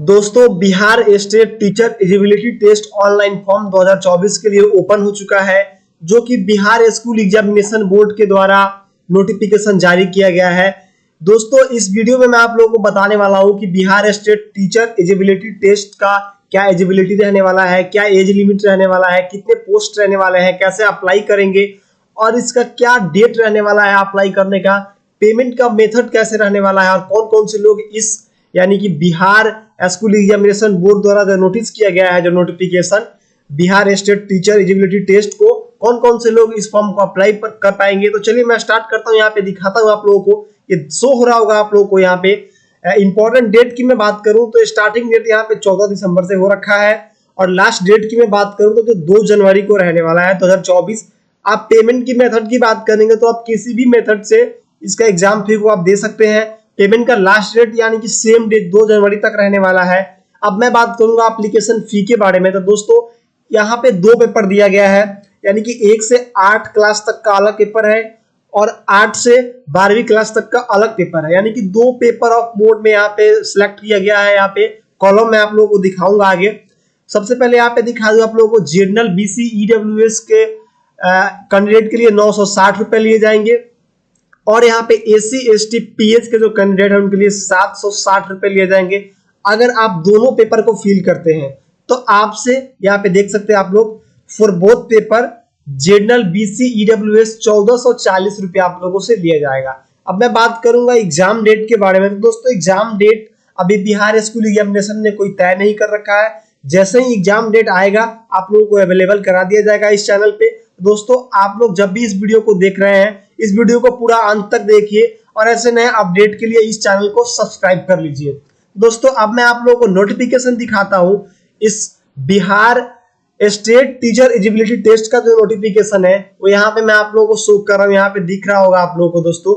दोस्तों Bihar state teacher eligibility test online form 2024 के लिए ओपन हो चुका है, जो कि बिहार स्कूल एग्जामिनेशन बोर्ड के द्वारा नोटिफिकेशन जारी किया गया है। दोस्तों इस वीडियो में मैं आप लोगों को बताने वाला हूं कि Bihar state teacher eligibility test का क्या एलिजिबिलिटी रहने वाला है, क्या एज लिमिट रहने वाला है, कितने पोस्ट रहने वाले हैं, कैसे अप्लाई करेंगे और इसका क्या डेट रहने वाला है अप्लाई करने का, पेमेंट का मेथड कैसे रहने वाला है और कौन कौन से लोग इस यानी कि बिहार स्कूल एग्जामिनेशन बोर्ड द्वारा जो नोटिस किया गया है, जो notification Bihar state teacher eligibility test को कौन कौन से लोग इस फॉर्म को अप्लाई कर पाएंगे। तो चलिए मैं स्टार्ट करता हूं, यहाँ पे दिखाता हूं आप लोगों को, ये शो हो रहा होगा आप लोगों को। यहाँ पे इंपॉर्टेंट डेट की मैं बात करूं तो स्टार्टिंग डेट यहाँ पे 14 दिसंबर से हो रखा है और लास्ट डेट की मैं बात करूं तो 2 जनवरी को रहने वाला है 2024। आप पेमेंट की मेथड की बात करेंगे तो आप किसी भी मेथड से इसका एग्जाम फी को आप दे सकते हैं। पेमेंट का लास्ट डेट यानी कि सेम डेट 2 जनवरी तक रहने वाला है। अब मैं बात करूंगा एप्लीकेशन फी के बारे में। तो दोस्तों यहाँ पे 2 पेपर दिया गया है, यानी कि 1 से 8 क्लास तक का अलग पेपर है और 8 से 12वीं क्लास तक का अलग पेपर है, यानी कि 2 पेपर ऑफ मोड में यहाँ पे सिलेक्ट किया गया है। यहाँ पे कॉलम में आप लोगों को दिखाऊंगा आगे। सबसे पहले यहाँ पे दिखा दूं आप लोगों को जनरल BC EWS के कैंडिडेट के लिए 960 रुपए लिए जाएंगे और यहाँ पे SC ST PH के जो कैंडिडेट है उनके लिए 760 रुपए लिए जाएंगे। अगर आप दोनों पेपर को फिल करते हैं तो आपसे यहाँ पे देख सकते हैं आप लोग for both paper general BC EWS 1440 रुपए आप लोगों से लिया जाएगा। अब मैं बात करूंगा एग्जाम डेट के बारे में। तो दोस्तों एग्जाम डेट अभी बिहार स्कूल एग्जामिनेशन ने कोई तय नहीं कर रखा है। जैसे ही एग्जाम डेट आएगा आप लोगों को अवेलेबल करा दिया जाएगा इस चैनल पे। दोस्तों आप लोग जब भी इस वीडियो को देख रहे हैं, इस वीडियो को पूरा अंत तक देखिए और ऐसे नए अपडेट के लिए इस चैनल को सब्सक्राइब कर लीजिए। दोस्तों अब मैं आप लोगों को नोटिफिकेशन दिखाता हूं। इस Bihar state teacher eligibility test का जो नोटिफिकेशन है वो यहाँ पे मैं आप लोगों को शो कर रहा हूँ। यहाँ पे दिख रहा होगा आप लोगों को। दोस्तों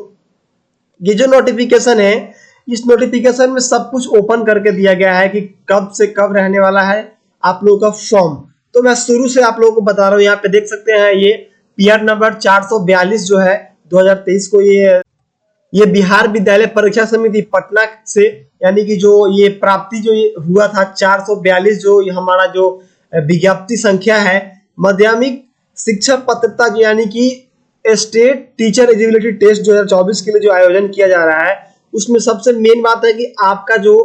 ये जो नोटिफिकेशन है, इस नोटिफिकेशन में सब कुछ ओपन करके दिया गया है कि कब से कब रहने वाला है आप लोगों का फॉर्म। तो मैं शुरू से आप लोगों को बता रहा हूँ। यहाँ पे देख सकते हैं ये PR नंबर 442 जो है 2023 को ये बिहार विद्यालय परीक्षा समिति पटना से, यानी कि जो ये प्राप्ति जो ये हुआ था 442, जो हमारा जो विज्ञप्ति संख्या है माध्यमिक शिक्षा पात्रता जो यानी कि स्टेट टीचर एलिजिबिलिटी टेस्ट 2024 के लिए जो आयोजन किया जा रहा है, उसमें सबसे मेन बात है कि आपका जो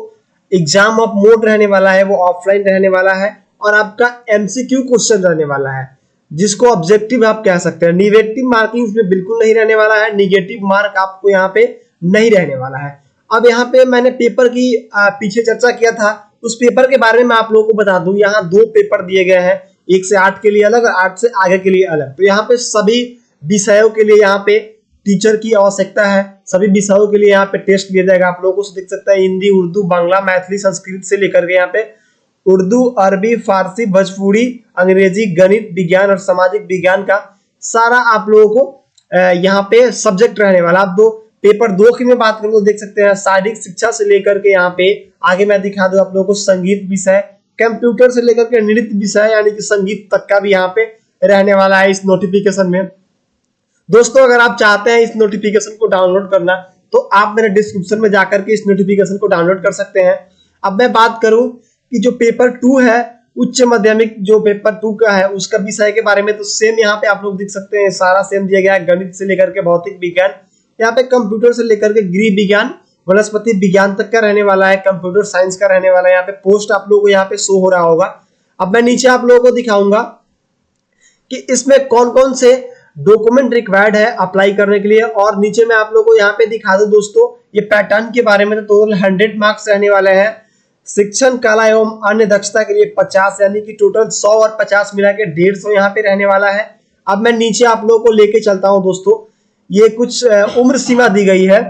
एग्जाम ऑफ मोड रहने वाला है वो ऑफलाइन रहने वाला है और आपका MCQ क्वेश्चन रहने वाला है, जिसको ऑब्जेक्टिव आप कह सकते हैं। निगेटिव मार्किंग इसमें बिल्कुल नहीं रहने वाला है, निगेटिव मार्क आपको यहाँ पे नहीं रहने वाला है। अब यहाँ पे मैंने पेपर की पीछे चर्चा किया था, उस पेपर के बारे में आप लोगों को बता दूं। यहाँ 2 पेपर दिए गए हैं, 1 से 8 के लिए अलग और 8 से आगे के लिए अलग। तो यहाँ पे सभी विषयों के लिए यहाँ पे टीचर की आवश्यकता है। सभी विषयों के लिए यहाँ पे टेस्ट लिया जाएगा। आप लोगों को देख सकते हैं हिंदी, उर्दू, बांग्ला, मैथिली, संस्कृत से लेकर के यहाँ पे उर्दू, अरबी, फारसी, भोजपुरी, अंग्रेजी, गणित, विज्ञान और सामाजिक विज्ञान का सारा आप लोगों को यहाँ पे सब्जेक्ट रहने वाला। आप पेपर 2 की मैं बात करूँ तो देख सकते हैं शारीरिक शिक्षा से लेकर के यहाँ पे आगे मैं दिखा दूं आप लोगों को संगीत विषय, कंप्यूटर से लेकर के नृत्य विषय यानी कि संगीत तक का भी यहाँ पे रहने वाला है इस नोटिफिकेशन में। दोस्तों अगर आप चाहते हैं इस नोटिफिकेशन को डाउनलोड करना तो आप मेरे डिस्क्रिप्शन में जाकर के इस नोटिफिकेशन को डाउनलोड कर सकते हैं। अब मैं बात करूं कि जो पेपर 2 है, उच्च माध्यमिक जो पेपर 2 का है उसका विषय के बारे में, तो सेम यहाँ पे आप लोग देख सकते हैं सारा सेम दिया गया है। गणित से लेकर के भौतिक विज्ञान, यहाँ पे कंप्यूटर से लेकर के गृह विज्ञान, वनस्पति विज्ञान तक का रहने वाला है, कंप्यूटर साइंस का रहने वाला है। यहाँ पे पोस्ट आप लोगों को यहाँ पे शो हो रहा होगा। अब मैं नीचे आप लोगों को दिखाऊंगा कि इसमें कौन कौन से डॉक्यूमेंट रिक्वायर्ड है अप्लाई करने के लिए और नीचे मैं आप लोगों को यहाँ पे दिखा दूं दोस्तों ये पैटर्न के बारे में। तो टोटल 100 मार्क्स रहने वाले हैं। शिक्षण कला एवं अन्य दक्षता के लिए 50, यानी कि टोटल 100 और 50 मिला के 150 यहाँ पे रहने वाला है। अब मैं नीचे आप लोगों को लेके चलता हूँ। दोस्तों ये कुछ उम्र सीमा दी गई है,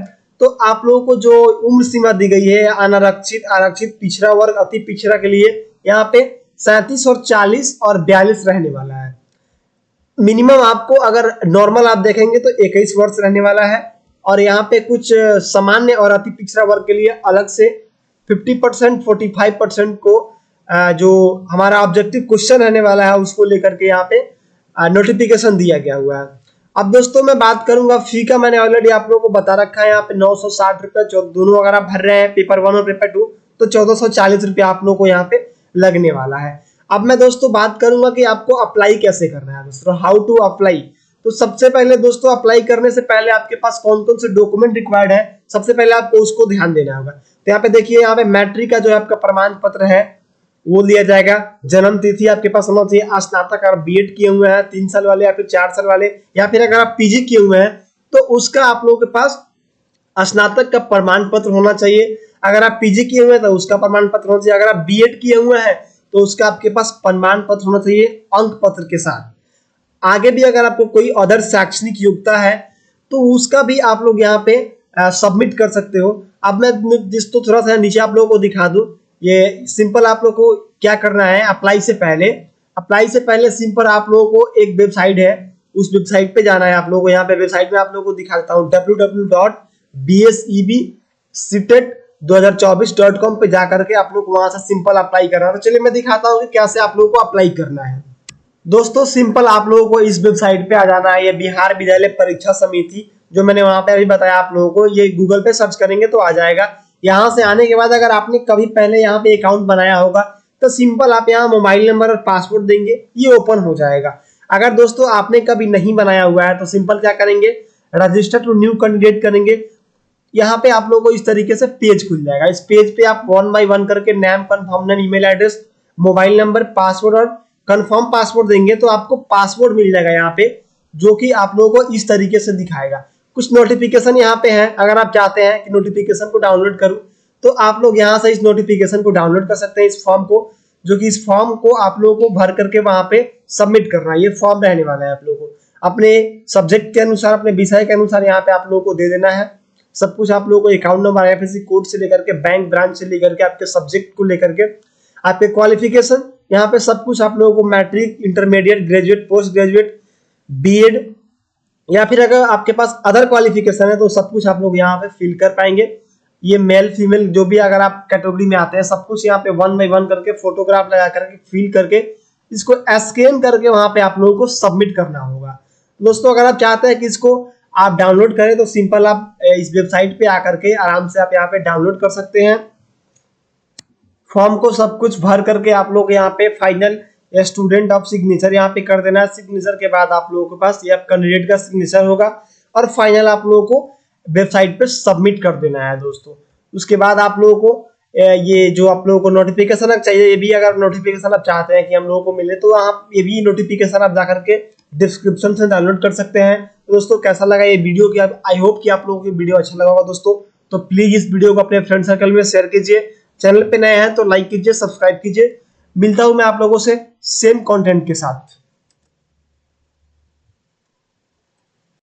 तो आप लोगों को जो उम्र सीमा दी गई है अनारक्षित, आरक्षित, पिछड़ा वर्ग, अति पिछड़ा के लिए यहाँ पे 37 और 40 और 42 रहने वाला है। मिनिमम आपको अगर नॉर्मल आप देखेंगे तो 21 वर्ष रहने वाला है और यहाँ पे कुछ सामान्य और अति पिछड़ा वर्ग के लिए अलग से 50%, 45% को जो हमारा ऑब्जेक्टिव क्वेश्चन रहने वाला है उसको लेकर के यहाँ पे नोटिफिकेशन दिया गया हुआ है। अब दोस्तों मैं बात करूंगा फी का। मैंने ऑलरेडी आप लोगों को बता रखा है, यहाँ पे 960 रुपए दोनों अगर आप भर रहे हैं पेपर 1 और पेपर 2 तो 1440 रुपया आप लोग को यहाँ पे लगने वाला है। अब मैं दोस्तों बात करूंगा कि आपको अप्लाई कैसे करना है दोस्तों, हाउ टू अप्लाई। तो सबसे पहले दोस्तों अप्लाई करने से पहले आपके पास कौन कौन से डॉक्यूमेंट रिक्वायर्ड है, सबसे पहले आपको उसको ध्यान देना होगा। तो यहाँ पे देखिए, यहाँ पे मैट्रिक का जो है आपका प्रमाण पत्र है वो लिया जाएगा। जन्म तिथि आपके पास होना चाहिए। स्नातक अगर बीएड किए हुए हैं 3 साल वाले या फिर 4 साल वाले, या फिर अगर आप पीजी किए हुए हैं तो उसका आप लोगों के पास स्नातक का प्रमाण पत्र होना चाहिए। अगर आप पीजी किए हुए हैं तो उसका प्रमाण पत्र होना चाहिए। अगर आप बीएड किए हुए हैं तो उसका आपके पास प्रमाण पत्र होना चाहिए अंक पत्र के साथ। आगे भी अगर आपको कोई अदर शैक्षणिक योग्यता है तो उसका भी आप लोग यहाँ पे सबमिट कर सकते हो। अब मैं दोस्तों थोड़ा सा नीचे आप लोगों को दिखा दूं, ये सिंपल आप लोग को क्या करना है। अप्लाई से पहले सिंपल आप लोगों को एक वेबसाइट है, उस वेबसाइट पे जाना है आप लोगों को। यहाँ पे वेबसाइट में आप लोगों को दिखा देता हूँ, www.bseb2024.com पे जाकर के आप लोग वहां से सिंपल अप्लाई करना है। तो चलिए मैं दिखाता हूँ कि कैसे आप लोगों को अप्लाई करना है। दोस्तों सिंपल आप लोगों को इस वेबसाइट पे आ जाना है, ये बिहार विद्यालय परीक्षा समिति, जो मैंने वहां पे अभी बताया आप लोगों को, ये गूगल पे सर्च करेंगे तो आ जाएगा। यहाँ से आने के बाद अगर आपने कभी पहले यहाँ पे अकाउंट बनाया होगा तो सिंपल आप यहाँ मोबाइल नंबर और पासवर्ड देंगे, ये ओपन हो जाएगा। अगर दोस्तों आपने कभी नहीं बनाया हुआ है तो सिंपल क्या करेंगे, रजिस्टर टू न्यू कैंडिडेट करेंगे। यहाँ पे आप लोगों को इस तरीके से पेज खुल जाएगा। इस पेज पे आप 1 बाय 1 करके नाम, confirm name, email address, mobile number, password और कंफर्म पासवर्ड देंगे तो आपको पासवर्ड मिल जाएगा यहाँ पे, जो कि आप लोगों को इस तरीके से दिखाएगा। कुछ नोटिफिकेशन यहाँ पे है, अगर आप चाहते हैं कि नोटिफिकेशन को डाउनलोड करूं तो आप लोग यहाँ से इस नोटिफिकेशन को डाउनलोड कर सकते हैं, इस फॉर्म को, जो कि इस फॉर्म को आप लोगों को भर करके वहां पे सबमिट करना है। ये फॉर्म रहने वाला है आप लोगों को अपने सब्जेक्ट के अनुसार, अपने विषय के अनुसार यहाँ पे आप लोगों को दे देना है। सब कुछ आप लोगों को अकाउंट नंबर, आईएफएससी कोड से लेकर के बैंक ब्रांच से लेकर के आपके सब्जेक्ट को लेकर के आपके क्वालिफिकेशन, यहाँ पे सब कुछ आप लोगों को matric, intermediate, graduate, post graduate, BEd, या फिर अगर आपके पास अदर क्वालिफिकेशन है तो सब कुछ आप लोग यहाँ पे फिल कर पाएंगे। ये मेल फीमेल जो भी अगर आप कैटेगरी में आते हैं, सब कुछ यहाँ पे 1 बाय 1 करके फोटोग्राफ लगा करके फिल करके इसको स्कैन करके वहां पे आप लोगों को सबमिट करना होगा। दोस्तों अगर आप चाहते हैं कि इसको आप डाउनलोड करें तो सिंपल आप इस वेबसाइट पे आकर के आराम से आप यहाँ पे डाउनलोड कर सकते हैं। फॉर्म को सब कुछ भर करके आप लोग यहाँ पे फाइनल स्टूडेंट ऑफ सिग्नेचर यहाँ पे कर देना है। सिग्नेचर के बाद आप लोगों के पास ये कैंडिडेट का सिग्नेचर होगा और फाइनल आप लोगों को वेबसाइट पे सबमिट कर देना है दोस्तों। उसके बाद आप लोगों को ये जो आप लोगों को नोटिफिकेशन चाहिए, ये भी अगर नोटिफिकेशन आप चाहते हैं कि हम लोगों को मिले तो आप ये भी नोटिफिकेशन आप जाकर के डिस्क्रिप्शन से डाउनलोड कर सकते हैं। तो दोस्तों कैसा लगा ये वीडियो, की आई होप कि आप लोगों को वीडियो अच्छा लगा होगा दोस्तों। तो प्लीज इस वीडियो को अपने फ्रेंड सर्कल में शेयर कीजिए। चैनल पे नए हैं तो लाइक कीजिए, सब्सक्राइब कीजिए। मिलता हूं मैं आप लोगों से सेम कंटेंट के साथ।